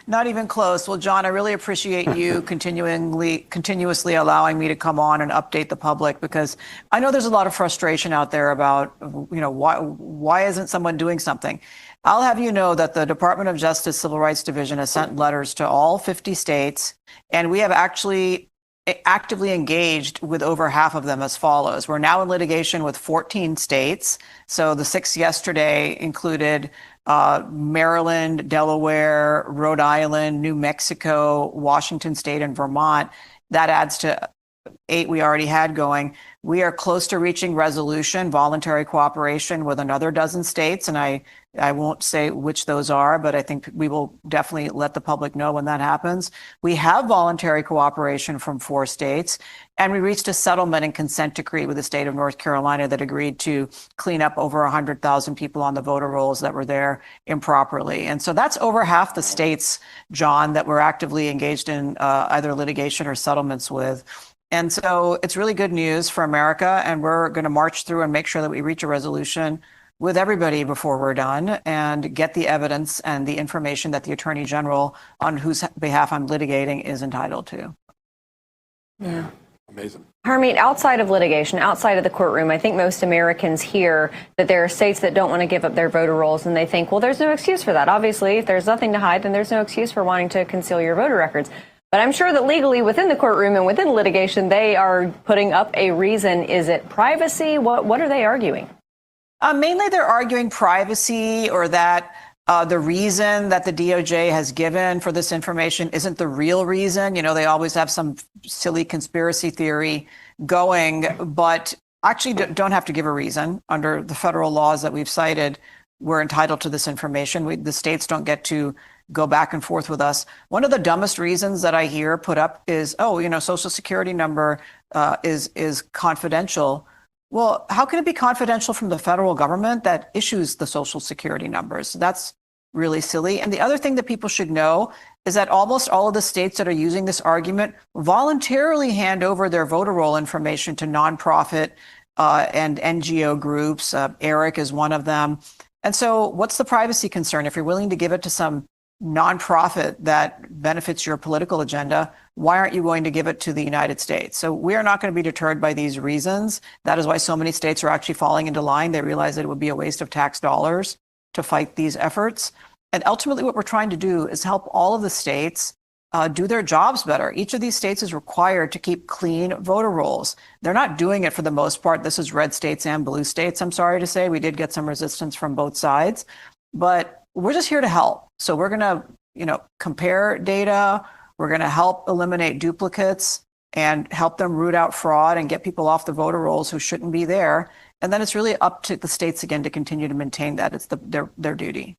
Not even close. Well, John, I really appreciate you continuously allowing me to come on and update the public, because I know there's a lot of frustration out there about, why isn't someone doing something? I'll have you know that the Department of Justice Civil Rights Division has sent letters to all 50 states, and we have actually actively engaged with over half of them as follows. We're now in litigation with 14 states. So the 6 yesterday included Maryland, Delaware, Rhode Island, New Mexico, Washington State, and Vermont. That adds to 8 we already had going. We are close to reaching resolution, voluntary cooperation with another dozen states. And I won't say which those are, but I think we will definitely let the public know when that happens. We have voluntary cooperation from 4 states, and we reached a settlement and consent decree with the state of North Carolina that agreed to clean up over 100,000 people on the voter rolls that were there improperly. And so that's over half the states, John, that we're actively engaged in either litigation or settlements with. And so it's really good news for America, and we're going to march through and make sure that we reach a resolution with everybody before we're done and get the evidence and the information that the Attorney General, on whose behalf I'm litigating, is entitled to. Yeah. Amazing. Harmeet, outside of litigation, outside of the courtroom, I think most Americans hear that there are states that don't want to give up their voter rolls, and they think, well, there's no excuse for that. Obviously, if there's nothing to hide, then there's no excuse for wanting to conceal your voter records. But I'm sure that legally within the courtroom and within litigation, they are putting up a reason. Is it privacy? What are they arguing? Mainly they're arguing privacy, or that the reason that the DOJ has given for this information isn't the real reason. You know, they always have some silly conspiracy theory going, but actually don't have to give a reason. Under the federal laws that we've cited, we're entitled to this information. The states don't get to go back and forth with us. One of the dumbest reasons that I hear put up is, Social Security number is confidential. Well, how can it be confidential from the federal government that issues the Social Security numbers? That's really silly. And the other thing that people should know is that almost all of the states that are using this argument voluntarily hand over their voter roll information to nonprofit and NGO groups. ERIC is one of them. And so what's the privacy concern? If you're willing to give it to some nonprofit that benefits your political agenda, why aren't you going to give it to the United States? So we are not going to be deterred by these reasons. That is why so many states are actually falling into line. They realize that it would be a waste of tax dollars to fight these efforts. And ultimately, what we're trying to do is help all of the states do their jobs better. Each of these states is required to keep clean voter rolls. They're not doing it for the most part. This is red states and blue states, I'm sorry to say. We did get some resistance from both sides, but we're just here to help. So we're going to, compare data. We're going to help eliminate duplicates and help them root out fraud and get people off the voter rolls who shouldn't be there. And then it's really up to the states again to continue to maintain that. It's their duty.